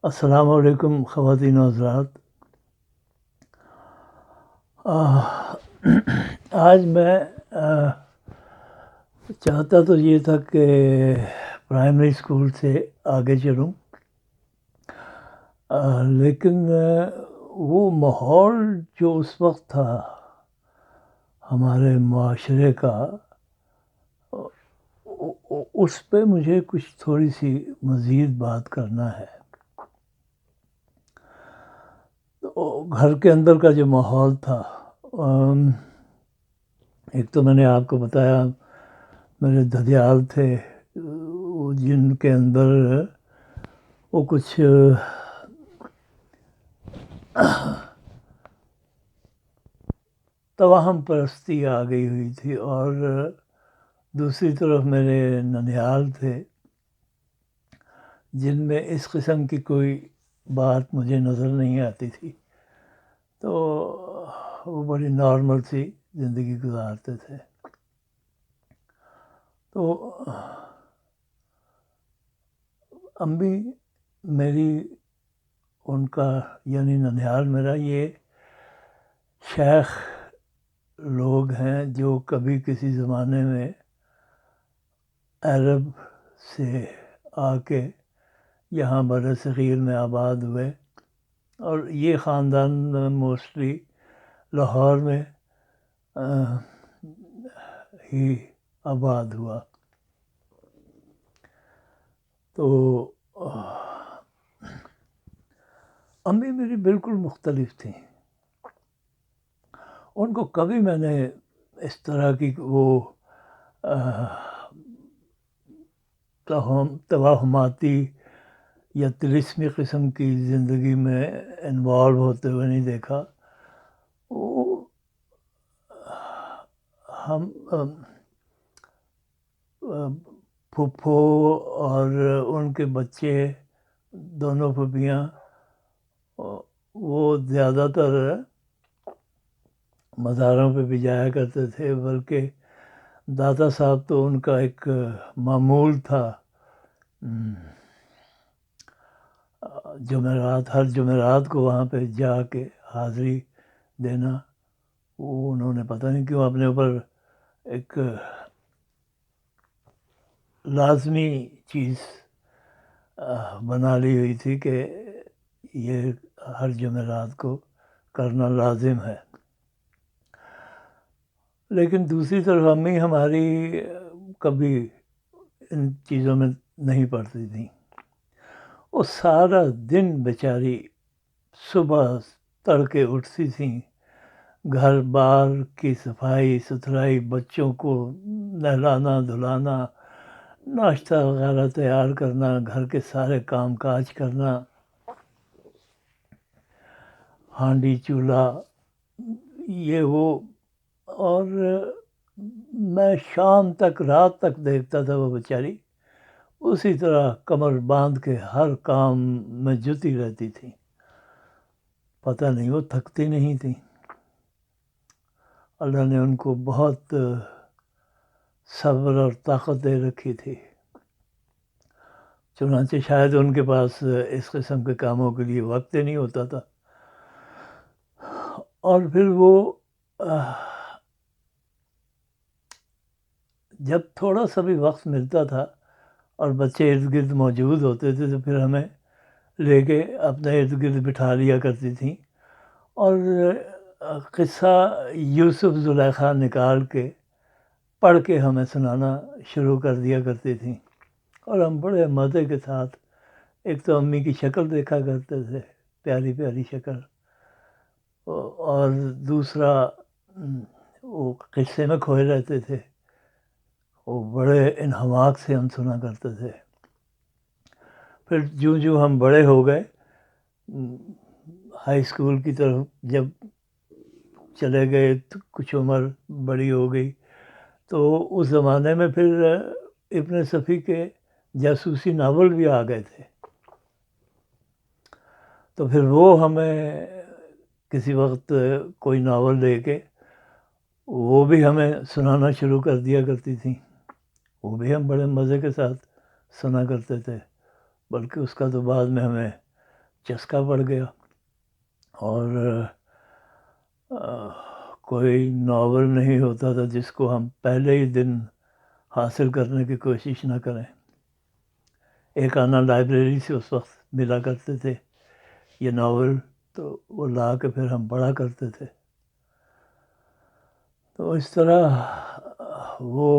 السلام علیکم خواتین و حضرات۔ آج میں چاہتا تو یہ تھا کہ پرائمری اسکول سے آگے چلوں، لیکن وہ ماحول جو اس وقت تھا ہمارے معاشرے کا، اس پہ مجھے کچھ تھوڑی سی مزید بات کرنا ہے۔ گھر کے اندر کا جو ماحول تھا، ایک تو میں نے آپ کو بتایا میرے ددیال تھے جن کے اندر وہ کچھ توہم پرستی آ گئی ہوئی تھی، اور دوسری طرف میرے ننیال تھے جن میں اس قسم کی کوئی بات مجھے نظر نہیں آتی تھی، تو وہ بڑی نارمل سی زندگی گزارتے تھے۔ تو امی میری، ان کا یعنی ننیال میرا، یہ شیخ لوگ ہیں جو کبھی کسی زمانے میں عرب سے آ کے یہاں بر صغیر میں آباد ہوئے، اور یہ خاندان موسٹلی لاہور میں ہی آباد ہوا۔ تو امی میری بالکل مختلف تھیں۔ ان کو کبھی میں نے اس طرح کی وہ توہماتی یا طلسمی قسم کی زندگی میں انوالو ہوتے ہوئے نہیں دیکھا۔ وہ ہم پھپھو اور ان کے بچے، دونوں پھپھیاں، وہ زیادہ تر مزاروں پہ بھی جایا کرتے تھے، بلکہ دادا صاحب تو ان کا ایک معمول تھا، جمعرات، ہر جمعرات کو وہاں پہ جا کے حاضری دینا۔ وہ انہوں نے پتہ نہیں کیوں اپنے اوپر ایک لازمی چیز بنا لی ہوئی تھی کہ یہ ہر جمعرات کو کرنا لازم ہے۔ لیکن دوسری طرف امی ہماری کبھی ان چیزوں میں نہیں پڑتی تھیں۔ وہ سارا دن بیچاری صبح تڑکے اٹھتی تھیں، گھر بار کی صفائی ستھرائی، بچوں کو نہلانا دھلانا، ناشتہ وغیرہ تیار کرنا، گھر کے سارے کام کاج کرنا، ہانڈی چولہا، یہ وہ، اور میں شام تک، رات تک دیکھتا تھا وہ بیچاری اسی طرح کمر باندھ کے ہر کام میں جتی رہتی تھی۔ پتہ نہیں وہ تھکتی نہیں تھی۔ اللہ نے ان کو بہت صبر اور طاقت دے رکھی تھی، چنانچہ شاید ان کے پاس اس قسم کے کاموں کے لیے وقت ہی نہیں ہوتا تھا۔ اور پھر وہ جب تھوڑا سا بھی وقت ملتا تھا اور بچے ارد گرد موجود ہوتے تھے تو پھر ہمیں لے کے اپنے ارد گرد بٹھا لیا کرتی تھیں، اور قصہ یوسف زلیخا نکال کے پڑھ کے ہمیں سنانا شروع کر دیا کرتی تھیں، اور ہم بڑے مزے کے ساتھ، ایک تو امی کی شکل دیکھا کرتے تھے، پیاری پیاری شکل، اور دوسرا وہ قصے میں کھوئے رہتے تھے، وہ بڑے انہماک سے ہم سنا کرتے تھے۔ پھر جو ہم بڑے ہو گئے، ہائی اسکول کی طرف جب چلے گئے تو کچھ عمر بڑی ہو گئی، تو اس زمانے میں پھر ابن صفی کے جاسوسی ناول بھی آ گئے تھے، تو پھر وہ ہمیں کسی وقت کوئی ناول لے کے وہ بھی ہمیں سنانا شروع کر دیا کرتی تھیں، وہ بھی ہم بڑے مزے کے ساتھ سنا کرتے تھے، بلکہ اس کا تو بعد میں ہمیں چسکا پڑ گیا اور کوئی ناول نہیں ہوتا تھا جس کو ہم پہلے ہی دن حاصل کرنے کی کوشش نہ کریں. ایک آنا لائبریری سے اس وقت ملا کرتے تھے یہ ناول، تو وہ لا کے پھر ہم پڑھا کرتے تھے. تو اس طرح وہ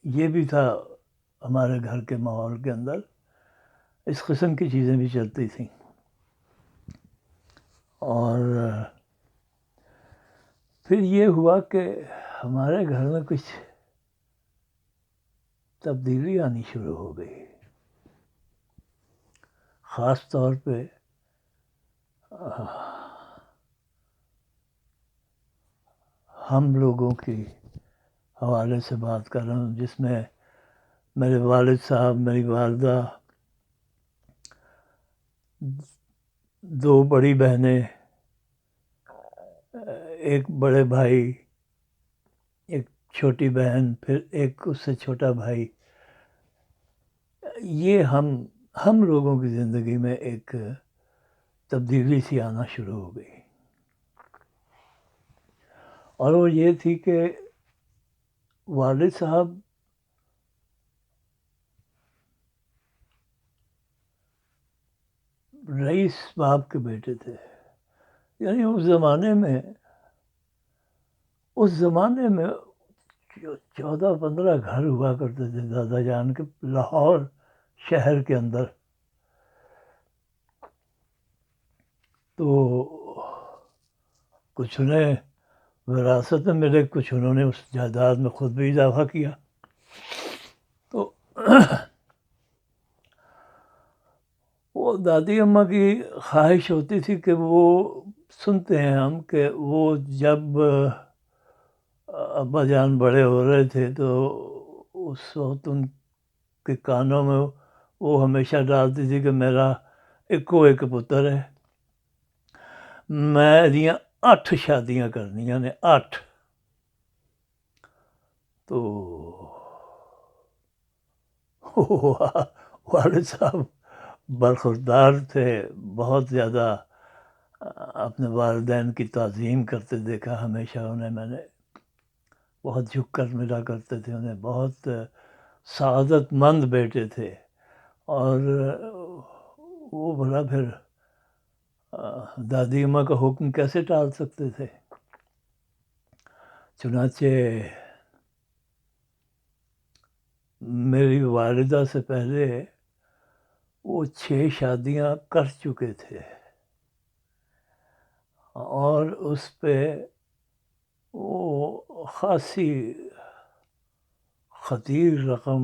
یہ بھی تھا ہمارے گھر کے ماحول کے اندر، اس قسم کی چیزیں بھی چلتی تھیں. اور پھر یہ ہوا کہ ہمارے گھر میں کچھ تبدیلی آنی شروع ہو گئی، خاص طور پہ ہم لوگوں کی حوالے سے بات کر رہا ہوں، جس میں میرے والد صاحب، میری والدہ، 2 بڑی بہنیں، ایک بڑے بھائی، ایک چھوٹی بہن، پھر ایک اس سے چھوٹا بھائی. یہ ہم لوگوں کی زندگی میں ایک تبدیلی سی آنا شروع ہو گئی. اور وہ یہ تھی کہ والد صاحب رئیس باپ کے بیٹے تھے. یعنی اس زمانے میں 14-15 گھر ہوا کرتے تھے دادا جان کے لاہور شہر کے اندر. تو کچھ انہیں وراثت میں ملے، کچھ انہوں نے اس جائیداد میں خود بھی اضافہ کیا. تو وہ دادی اماں کی خواہش ہوتی تھی کہ وہ، سنتے ہیں ہم کہ وہ جب ابا جان بڑے ہو رہے تھے تو اس وقت ان کے کانوں میں وہ ہمیشہ ڈالتی تھی کہ میرا ایکو ایک پتر ہے، میریاں 8 شادیاں کرنی، یعنی 8. تو والد صاحب برخوردار تھے، بہت زیادہ اپنے والدین کی تعظیم کرتے دیکھا ہمیشہ انہیں میں نے، بہت جھک کر ملا کرتے تھے انہیں، بہت سعادت مند بیٹے تھے. اور وہ بھلا پھر دادی اماں کا حکم کیسے ٹال سکتے تھے. چنانچہ میری والدہ سے پہلے وہ 6 شادیاں کر چکے تھے، اور اس پہ وہ خاصی خطیر رقم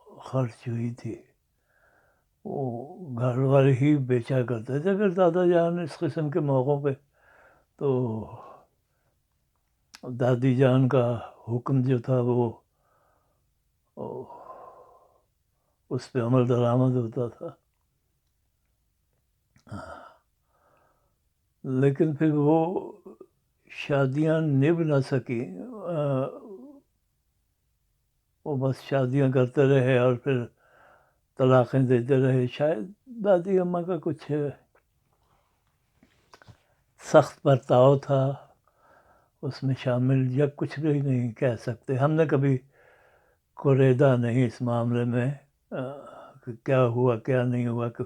خرچ ہوئی تھی. وہ گھر والے ہی بیچا کرتے تھے پھر دادا جان اس قسم کے موقعوں پہ. تو دادی جان کا حکم جو تھا وہ اس پہ عمل درآمد ہوتا تھا. لیکن پھر وہ شادیاں نبھ نہ سکی، وہ بس شادیاں کرتے رہے اور پھر طلاقیں دیتے رہے. شاید دادی اماں کا کچھ سخت برتاؤ تھا اس میں شامل، یا کچھ بھی نہیں کہہ سکتے. ہم نے کبھی کوریدا نہیں اس معاملے میں کہ کیا ہوا کیا نہیں ہوا، کہ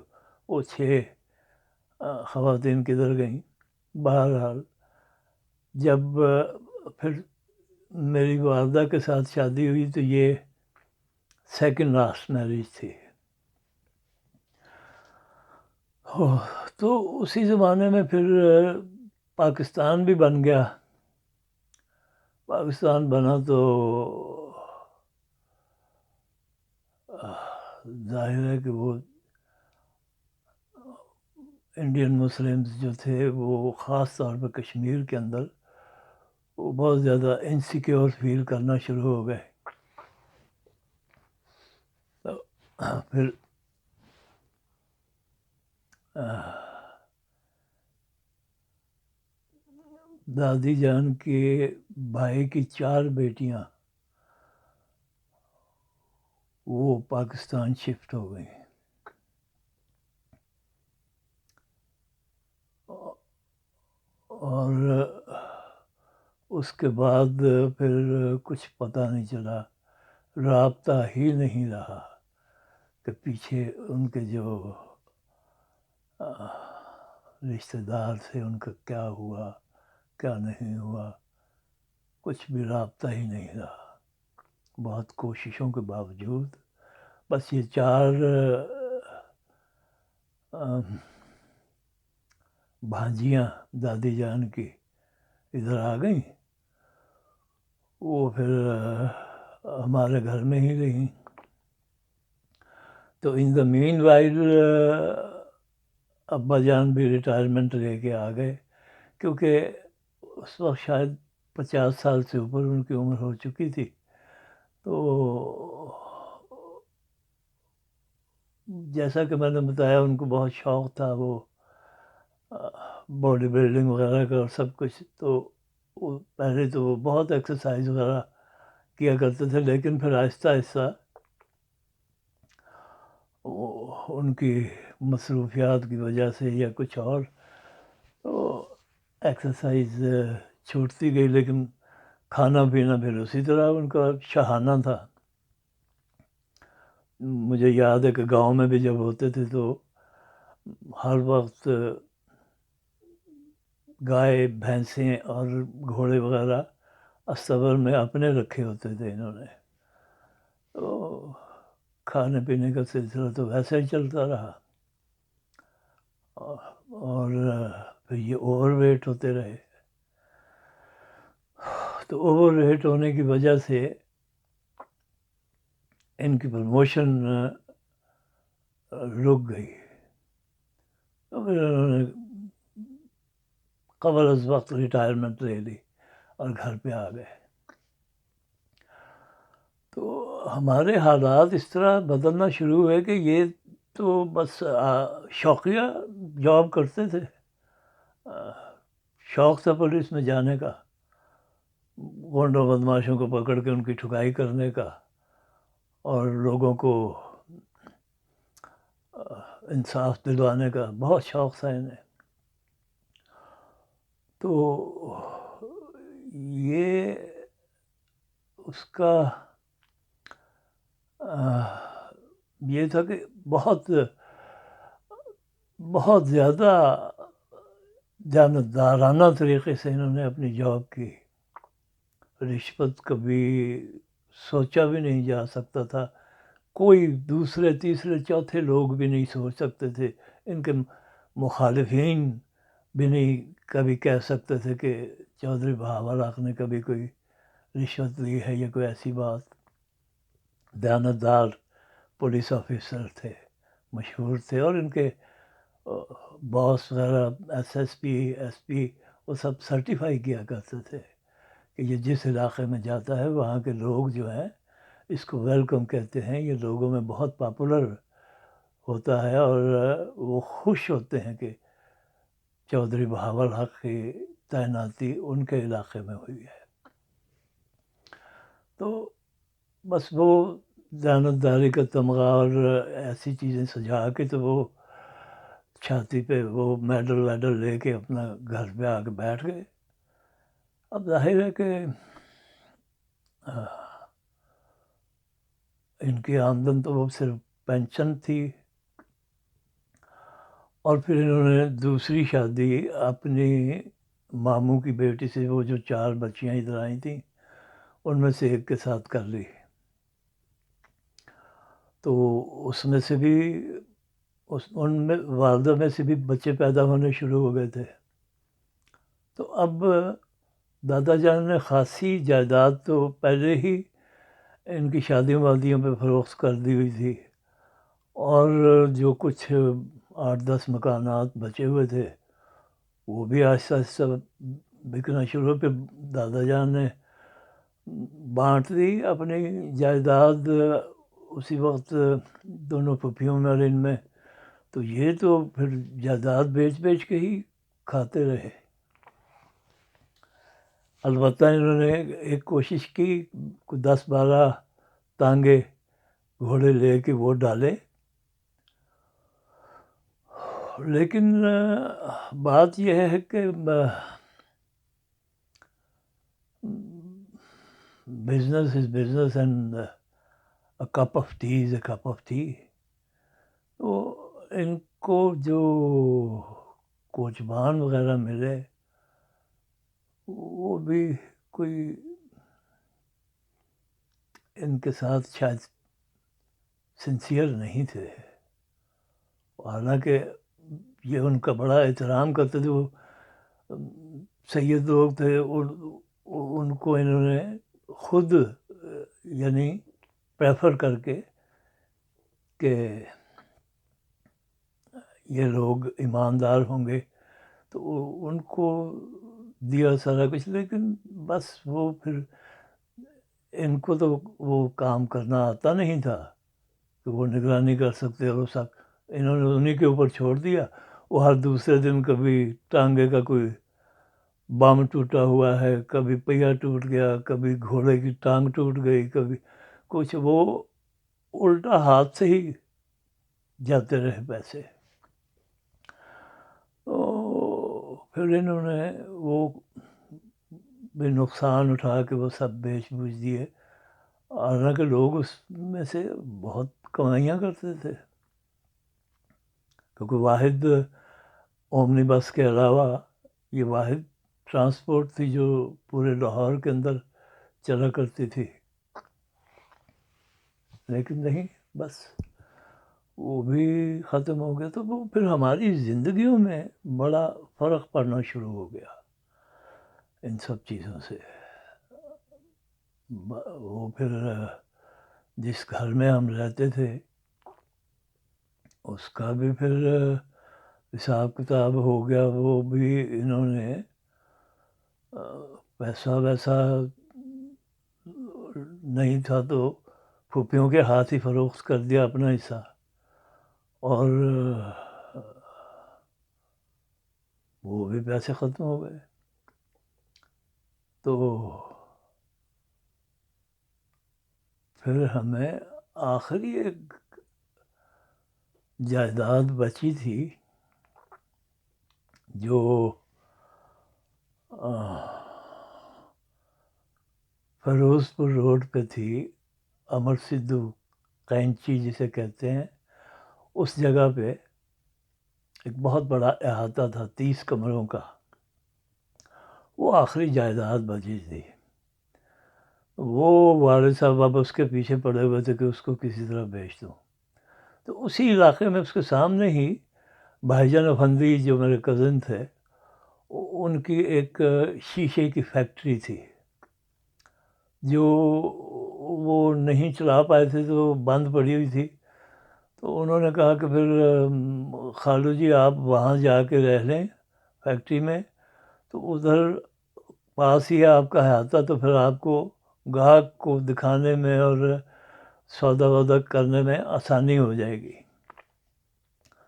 وہ 6 خواتین کدھر گئیں. بہرحال جب پھر میری والدہ کے ساتھ شادی ہوئی تو یہ 2nd لاسٹ میرج تھی. تو اسی زمانے میں پھر پاکستان بھی بن گیا. پاکستان بنا تو ظاہر ہے کہ وہ انڈین مسلمز جو تھے وہ خاص طور پہ کشمیر کے اندر وہ بہت زیادہ انسیکیور فیل کرنا شروع ہو گئے. تو پھر دادی جان کے بھائی کی 4 بیٹیاں وہ پاکستان شفٹ ہو گئیں. اور اس کے بعد پھر کچھ پتہ نہیں چلا، رابطہ ہی نہیں رہا کہ پیچھے ان کے جو رشتہ دار تھے ان کا کیا ہوا کیا نہیں ہوا، کچھ بھی رابطہ ہی نہیں رہا۔ بہت کوششوں کے باوجود بس یہ 4 بھانجیاں دادی جان کی ادھر آ گئیں، وہ پھر ہمارے گھر میں ہی رہیں۔ تو ان دا مین وائل ابا جان بھی ریٹائرمنٹ لے کے آ گئے، کیونکہ اس وقت شاید 50 سال سے اوپر ان کی عمر ہو چکی تھی۔ تو جیسا کہ میں نے بتایا ان کو بہت شوق تھا وہ باڈی بلڈنگ وغیرہ کا اور سب کچھ، تو پہلے تو وہ بہت ایکسرسائز وغیرہ کیا کرتے تھے، لیکن پھر آہستہ آہستہ ان کی مصروفیات کی وجہ سے یا کچھ اور تو ایکسرسائز چھوٹتی گئی، لیکن کھانا پینا پھر اسی طرح ان کا شاہانہ تھا۔ مجھے یاد ہے کہ گاؤں میں بھی جب ہوتے تھے تو ہر وقت گائے بھینسیں اور گھوڑے وغیرہ استبل میں اپنے رکھے ہوتے تھے انہوں نے، تو کھانے پینے کا سلسلہ تو ویسا ہی چلتا رہا، اور پھر یہ اوور ویٹ ہوتے رہے۔ تو اوور ویٹ ہونے کی وجہ سے ان کی پروموشن رک گئی، تو پھر انہوں نے قبل از وقت ریٹائرمنٹ لے لی اور گھر پہ آ گئے۔ تو ہمارے حالات اس طرح بدلنا شروع ہوئے کہ یہ تو بس شوقیہ جاب کرتے تھے، شوق تھا پولیس میں جانے کا، گونڈوں بدماشوں کو پکڑ کے ان کی ٹھکائی کرنے کا اور لوگوں کو انصاف دلوانے کا بہت شوق تھا انہیں۔ تو یہ اس کا یہ تھا کہ بہت زیادہ دیانتدارانہ طریقے سے انہوں نے اپنی جاب کی، رشوت کبھی سوچا بھی نہیں جا سکتا تھا، کوئی دوسرے تیسرے چوتھے لوگ بھی نہیں سوچ سکتے تھے، ان کے مخالفین بھی نہیں کبھی کہہ سکتے تھے کہ چودھری بہاول حق نے کبھی کوئی رشوت لی ہے یا کوئی ایسی بات۔ دیانتدار پولیس آفیسر تھے، مشہور تھے، اور ان کے باس وغیرہ ایس پی وہ سب سرٹیفائی کیا کرتے تھے کہ یہ جس علاقے میں جاتا ہے وہاں کے لوگ جو ہیں اس کو ویلکم کہتے ہیں، یہ لوگوں میں بہت پاپولر ہوتا ہے اور وہ خوش ہوتے ہیں کہ چودھری بہاول حق کی تعیناتی ان کے علاقے میں ہوئی ہے۔ تو بس وہ دیانتداری کا تمغہ اور ایسی چیزیں سجا کے تو وہ چھاتی پہ وہ میڈل لے کے اپنا گھر پہ آ کے بیٹھ گئے۔ اب ظاہر ہے کہ ان کی آمدن تو وہ صرف پینشن تھی، اور پھر انہوں نے دوسری شادی اپنی ماموں کی بیٹی سے، وہ جو 4 بچیاں ادھر آئی تھیں ان میں سے ایک کے ساتھ کر لی، تو اس میں سے بھی ان میں والدہ میں سے بھی بچے پیدا ہونے شروع ہو گئے تھے۔ تو اب دادا جان نے خاصی جائیداد تو پہلے ہی ان کی شادیوں پہ فروخت کر دی ہوئی تھی، اور جو کچھ 8-10 مکانات بچے ہوئے تھے وہ بھی آہستہ آہستہ بکنا شروع، پھر دادا جان نے بانٹ دی اپنی جائیداد اسی وقت دونوں پھوپھیوں میں اور ان میں، تو یہ تو پھر جائیداد بیچ کے ہی کھاتے رہے۔ البتہ انہوں نے ایک کوشش کی، 10-12 تانگے گھوڑے لے کے وہ ڈالے، لیکن بات یہ ہے کہ business is business and a cup of tea is a cup of tea. تو ان کو جو کوچبان وغیرہ ملے وہ بھی کوئی ان کے ساتھ شاید سنسیئر نہیں تھے، حالانکہ یہ ان کا بڑا احترام کرتے تھے. وہ سید لوگ تھے، ان کو انہوں نے خود یعنی پریفر کر کے کہ یہ لوگ ایماندار ہوں گے تو ان کو دیا سارا کچھ. لیکن بس وہ پھر ان کو تو وہ کام کرنا آتا نہیں تھا کہ وہ نگرانی کر سکتے، اور سب انہوں نے انہیں کے اوپر چھوڑ دیا. وہ ہر دوسرے دن کبھی ٹانگے کا کوئی بام ٹوٹا ہوا ہے، کبھی پہیا ٹوٹ گیا، کبھی گھوڑے کی ٹانگ ٹوٹ گئی، کبھی کچھ. وہ الٹا ہاتھ سے ہی جاتے رہے پیسے. تو پھر انہوں نے وہ بھی نقصان اٹھا کے وہ سب بیچ بوجھ دیے، حالانکہ لوگ اس میں سے بہت کمائیاں کرتے تھے، کیونکہ واحد اومنی بس کے علاوہ یہ واحد ٹرانسپورٹ تھی جو پورے لاہور کے اندر چلا کرتی تھی. لیکن نہیں، بس وہ بھی ختم ہو گیا. تو وہ پھر ہماری زندگیوں میں بڑا فرق پڑنا شروع ہو گیا ان سب چیزوں سے. وہ پھر جس گھر میں ہم رہتے تھے اس کا بھی پھر حساب کتاب ہو گیا. وہ بھی انہوں نے پیسہ ویسا نہیں تھا تو پھوپھیوں کے ہاتھ ہی فروخت کر دیا اپنا حصہ، اور وہ بھی پیسے ختم ہو گئے. تو پھر ہمیں آخری ایک جائیداد بچی تھی جو فیروز پور روڈ پہ تھی، امر سدھو قینچی جسے کہتے ہیں. اس جگہ پہ ایک بہت بڑا احاطہ تھا 30 کمروں کا. وہ آخری جائیداد بچی تھی. وہ والد صاحب اب اس کے پیچھے پڑے ہوئے تھے کہ اس کو کسی طرح بیچ دوں. تو اسی علاقے میں اس کے سامنے ہی بھائی جان افندی جو میرے کزن تھے، ان کی ایک شیشے کی فیکٹری تھی جو وہ نہیں چلا پائے تھے، تو بند پڑی ہوئی تھی. تو انہوں نے کہا کہ پھر خالو جی آپ وہاں جا کے رہ لیں فیکٹری میں، تو ادھر پاس ہی ہے آپ کا احاطہ، تو پھر آپ کو گاہک کو دکھانے میں اور سودا وودا کرنے میں آسانی ہو جائے گی.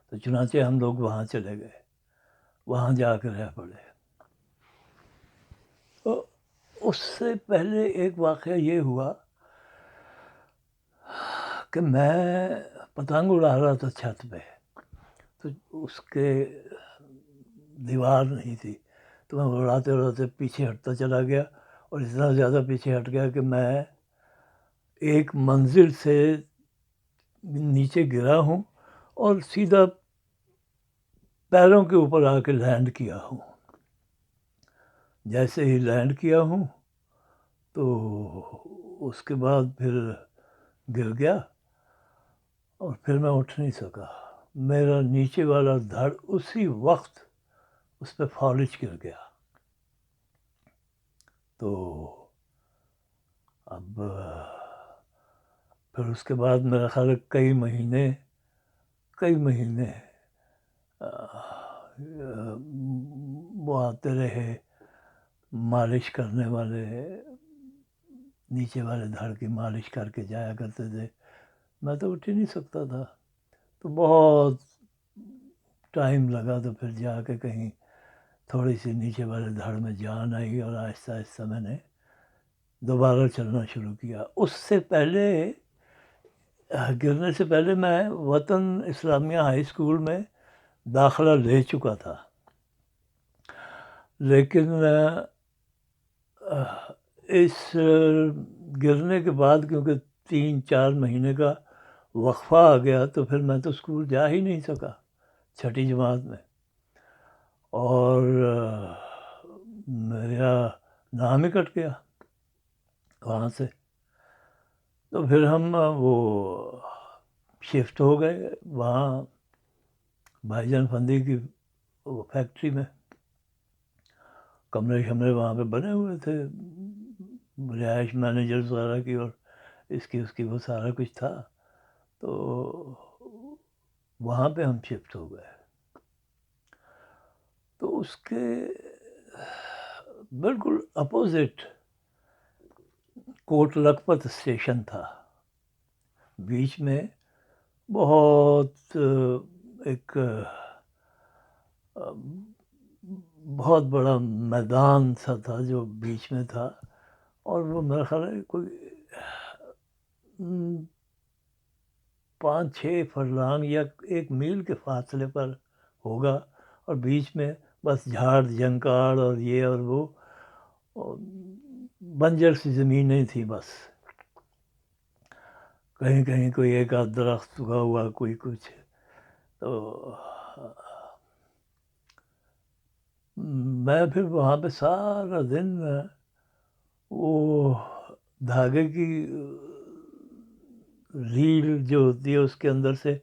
تو چنانچہ ہم لوگ وہاں چلے گئے، وہاں جا کے رہ پڑے. تو اس سے پہلے ایک واقعہ یہ ہوا کہ میں پتنگ اڑا رہا تھا چھت پہ، تو اس کے دیوار نہیں تھی، تو میں اڑاتے اڑاتے پیچھے ہٹتا چلا گیا، اور اتنا زیادہ پیچھے ہٹ گیا کہ میں ایک منزل سے نیچے گرا ہوں اور سیدھا پیروں کے اوپر آ کے لینڈ کیا ہوں. جیسے ہی لینڈ کیا ہوں تو اس کے بعد پھر گر گیا، اور پھر میں اٹھ نہیں سکا. میرا نیچے والا دھڑ اسی وقت اس پہ فالج گر گیا. تو اب پھر اس کے بعد میرا خیال ہے کئی مہینے وہ آتے رہے مالش کرنے والے، نیچے والے دھڑ کی مالش کر کے جایا کرتے تھے. میں تو اٹھ ہی نہیں سکتا تھا. تو بہت ٹائم لگا، تو پھر جا کے کہیں تھوڑی سی نیچے والے دھڑ میں جان آئی، اور آہستہ آہستہ میں نے دوبارہ چلنا شروع کیا. اس سے پہلے گرنے سے پہلے میں وطن اسلامیہ ہائی اسکول میں داخلہ لے چکا تھا، لیکن اس گرنے کے بعد کیونکہ 3-4 مہینے کا وقفہ آ گیا تو پھر میں تو اسکول جا ہی نہیں سکا 6ٹھی جماعت میں، اور میرا نام ہی کٹ گیا وہاں سے. تو پھر ہم وہ شفٹ ہو گئے وہاں بھائی جان فندی کی فیکٹری میں. کمرے شمرے وہاں پہ بنے ہوئے تھے، رہائش مینیجرز وغیرہ کی اور اس کی وہ سارا کچھ تھا. تو وہاں پہ ہم شفٹ ہو گئے. تو اس کے بالکل اپوزٹ کوٹ لکھپت اسٹیشن تھا. بیچ میں بہت ایک بہت بڑا میدان سا تھا جو بیچ میں تھا، اور وہ میرا خیال ہے کوئی 5-6 فرلانگ یا 1 میل کے فاصلے پر ہوگا، اور بیچ میں بس جھاڑ جھنکاڑ اور یہ اور وہ بنجر سی زمینیں تھیں. بس کہیں کہیں کوئی ایک آدھ درخت اگا ہوا، کوئی کچھ. تو میں پھر وہاں پہ سارا دن وہ دھاگے کی ریل جو ہوتی ہے اس کے اندر سے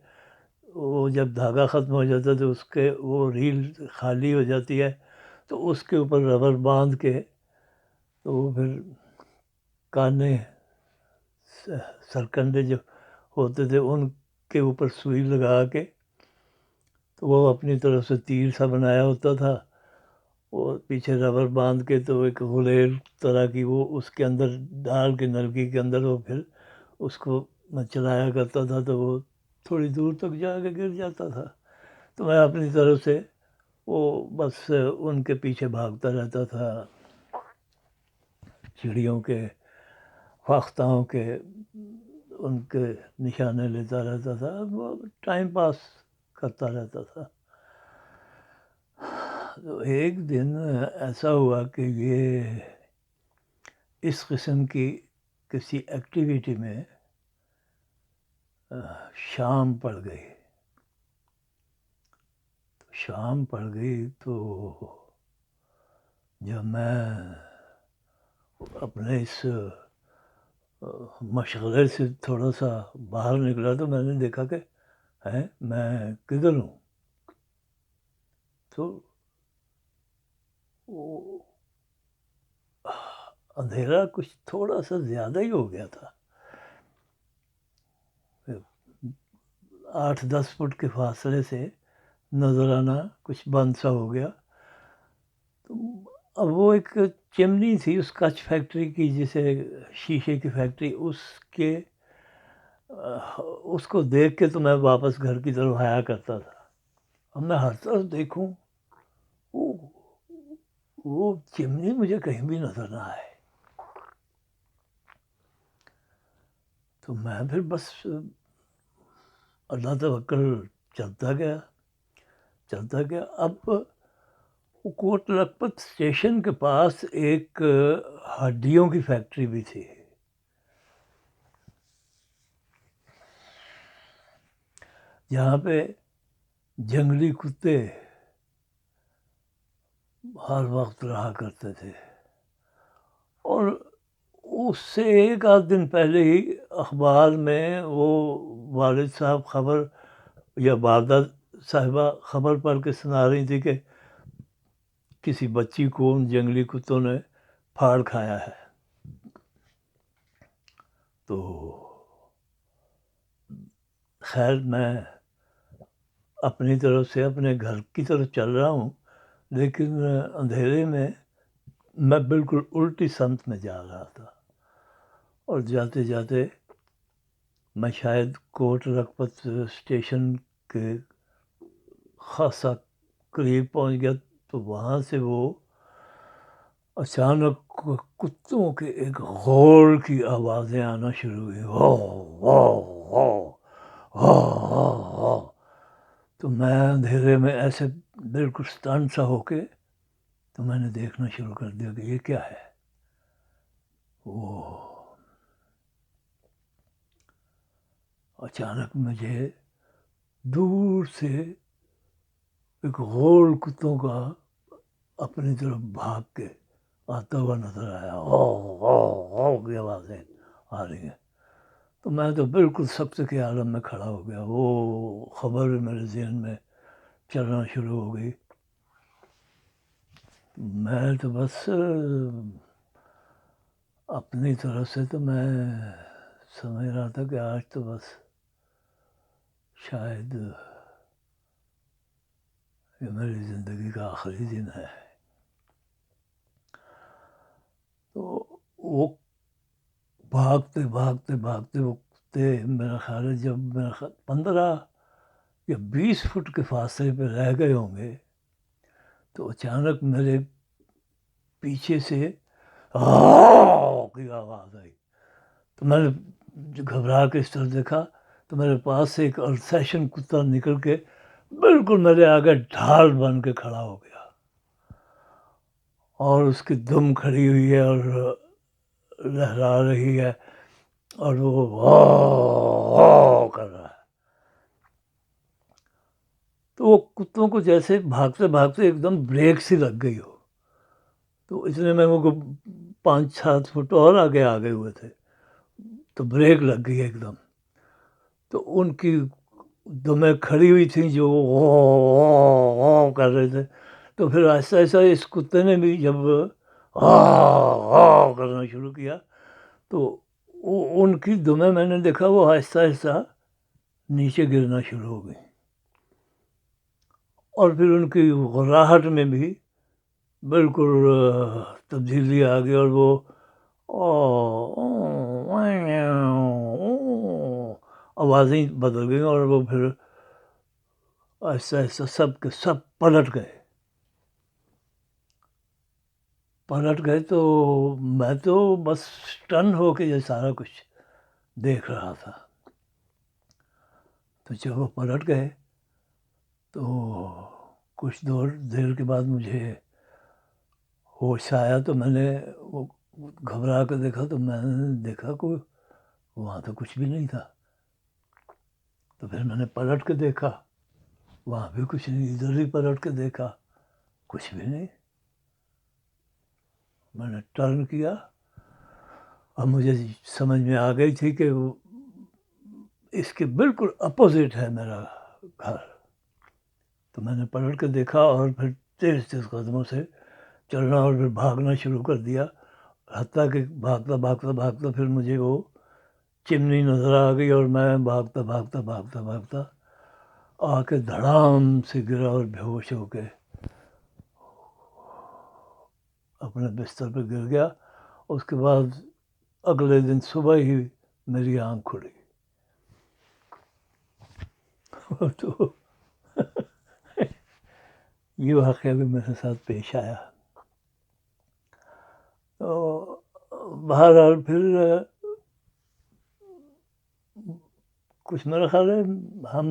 وہ جب دھاگا ختم ہو جاتا ہے تو اس کے وہ ریل خالی ہو جاتی ہے، تو اس کے اوپر ربر باندھ کے تو وہ پھر کانے سرکنڈے جو ہوتے تھے ان کے اوپر سوئی لگا کے، تو وہ اپنی طرف سے تیر سا بنایا ہوتا تھا، اور پیچھے ربر باندھ کے تو ایک غلیل طرح کی وہ اس کے اندر ڈال کے نلکی کے اندر وہ پھر اس کو میں چلایا کرتا تھا، تو وہ تھوڑی دور تک جا کے گر جاتا تھا. تو میں اپنی طرف سے وہ بس ان کے پیچھے بھاگتا رہتا تھا، چڑیوں کے فاختاؤں کے ان کے نشانے لیتا رہتا تھا، وہ ٹائم پاس کرتا رہتا تھا. تو ایک دن ایسا ہوا کہ یہ اس قسم کی کسی ایکٹیویٹی میں شام پڑ گئی. شام پڑ گئی تو جب میں اپنے اس مشغلے سے تھوڑا سا باہر نکلا تو میں نے دیکھا کہ میں کدھر ہوں. تو اندھیرا کچھ تھوڑا سا زیادہ ہی ہو گیا تھا، 8-10 فٹ کے فاصلے سے نظر آنا کچھ بند سا ہو گیا. تو اب وہ ایک چمنی تھی اس کچھ فیکٹری کی، جسے شیشے کی فیکٹری، اس کو دیکھ کے تو میں واپس گھر کی طرف آیا کرتا تھا. اب میں ہر طرف دیکھوں وہ چمنی مجھے کہیں بھی نظر نہ آئے. تو میں پھر بس اللہ توکل چلتا گیا. اب کوٹ لکھپت اسٹیشن کے پاس ایک ہڈیوں کی فیکٹری بھی تھی. جہاں پہ جنگلی کتے ہر وقت رہا کرتے تھے. اور اس سے 1-8 دن پہلے ہی اخبار میں وہ والد صاحب خبر یا والدہ صاحبہ خبر پڑھ کے سنا رہی تھی کہ کسی بچی کو ان جنگلی کتوں نے پھاڑ کھایا ہے. تو خیر میں اپنی طرف سے اپنے گھر کی طرف چل رہا ہوں، لیکن اندھیرے میں میں بالکل الٹی سمت میں جا رہا تھا. اور جاتے جاتے میں شاید کوٹ لکھپت اسٹیشن کے خاصا قریب پہنچ گیا، تو وہاں سے وہ اچانک کتوں کے ایک غول کی آوازیں آنا شروع ہوئی. تو میں اندھیرے میں ایسے بالکل سٹن سا ہو کے تو میں نے دیکھنا شروع کر دیا کہ یہ کیا ہے. وہ اچانک مجھے دور سے ایک غول کتوں کا اپنی طرف بھاگ کے آتا ہوا نظر آیا. کی آوازیں آ رہی ہیں. تو میں تو بالکل سکتے کے عالم میں کھڑا ہو گیا. وہ خبر میرے ذہن میں چلنا شروع ہو گئی. میں تو بس اپنی طرف سے تو میں سمجھ رہا تھا کہ آج تو بس شاید یہ میری زندگی کا آخری دن ہے. تو وہ بھاگتے وقتے میرا خیال ہے جب میرا 15 یا 20 فٹ کے فاصلے پہ رہ گئے ہوں گے تو اچانک میرے پیچھے سے کی آواز آئی. تو میں نے گھبرا کے اس طرح دیکھا تو میرے پاس سے ایک السیشن کتا نکل کے بالکل میرے آگے ڈھال بن کے کھڑا ہو گیا اور اس کی دم کھڑی ہوئی ہے اور لہرا رہی ہے اور وہ کر رہا ہے. تو وہ کتوں کو جیسے بھاگتے ایک دم بریک سی لگ گئی ہو. تو اس لیے میں وہ 5-7 فٹ اور آگے ہوئے تھے تو بریک لگ گئی ایک دم. تو ان کی دمیں کھڑی ہوئی تھیں جو کر رہے تھے. تو پھر ایسا اس کتے نے بھی جب کرنا شروع کیا تو ان کی دمیں میں نے دیکھا وہ آہستہ نیچے گرنا شروع ہو گئی اور پھر ان کی غراہٹ میں بھی بالکل تبدیلی آ گئی اور وہ آوازیں بدل گئیں اور وہ پھر آہستہ سب کے سب پلٹ گئے. تو میں تو بس اسٹن ہو کے یہ سارا کچھ دیکھ رہا تھا. تو جب وہ پلٹ گئے تو کچھ دیر کے بعد مجھے ہوش آیا تو میں نے وہ گھبرا کے دیکھا تو میں نے دیکھا کوئی وہاں تو کچھ بھی نہیں تھا. تو پھر میں نے پلٹ کے دیکھا وہاں بھی کچھ نہیں. ادھر ہی پلٹ کے دیکھا کچھ بھی نہیں. میں نے ٹرن کیا اور مجھے سمجھ میں آ گئی تھی کہ اس کے بالکل اپوزٹ ہے میرا گھر. تو میں نے پلٹ کے دیکھا اور پھر تیز قدموں سے چلنا اور پھر بھاگنا شروع کر دیا. حتیٰ کہ بھاگتا پھر مجھے وہ چمنی نظر آ گئی اور میں بھاگتا آ کے دھڑام سے گرا اور بے ہوش ہو کے اپنے بستر پہ گر گیا. اس کے بعد اگلے دن صبح ہی میری آنکھ کھلی. تو یہ واقعہ بھی میرے ساتھ پیش آیا. تو بہرحال پھر کچھ میرا خیال ہے ہم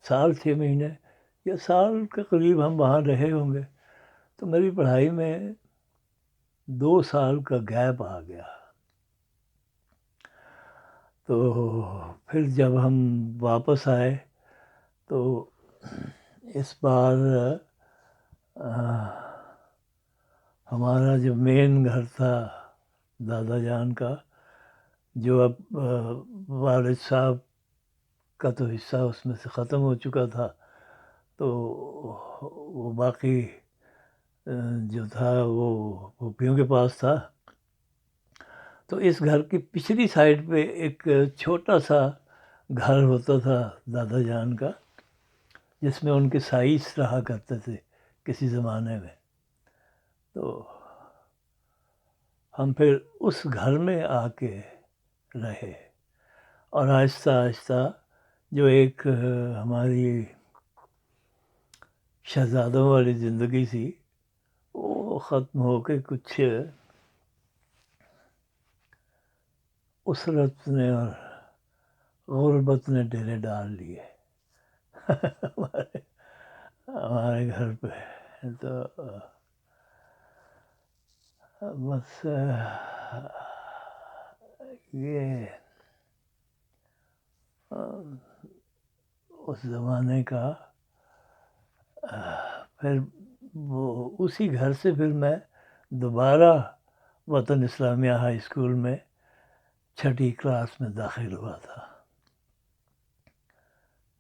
6 مہینے یا سال کے قریب ہم وہاں رہے ہوں گے. تو میری پڑھائی میں 2 سال کا گیپ آ گیا. تو پھر جب ہم واپس آئے تو اس بار ہمارا جو مین گھر تھا دادا جان کا جو اب والد صاحب کا تو حصہ اس میں سے ختم ہو چکا تھا تو وہ باقی جو تھا وہ پھوپھیوں کے پاس تھا. تو اس گھر کی پچھلی سائڈ پہ ایک چھوٹا سا گھر ہوتا تھا دادا جان کا جس میں ان کے سائز رہا کرتے تھے کسی زمانے میں. تو ہم پھر اس گھر میں آ کے رہے اور آہستہ جو ایک ہماری شہزادوں والی زندگی تھی وہ ختم ہو کے کچھ اسرت نے اور غربت نے ڈیرے ڈال لیے ہمارے گھر پہ. تو بس یہ اس زمانے کا. پھر وہ اسی گھر سے پھر میں دوبارہ وطن اسلامیہ ہائی اسکول میں 6ٹھی کلاس میں داخل ہوا تھا.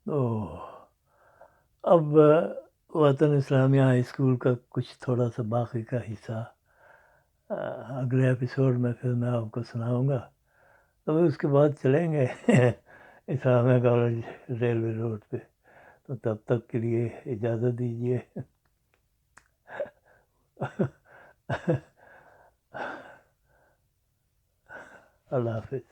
تو اب وطن اسلامیہ ہائی اسکول کا کچھ تھوڑا سا باقی کا حصہ اگلے ایپیسوڈ میں پھر میں آپ کو سناؤں گا. تو اس کے بعد چلیں گے اسلامیہ کالج ریلوے روڈ پہ. تو تب تک کے لیے اجازت دیجیے. اللہ حافظ.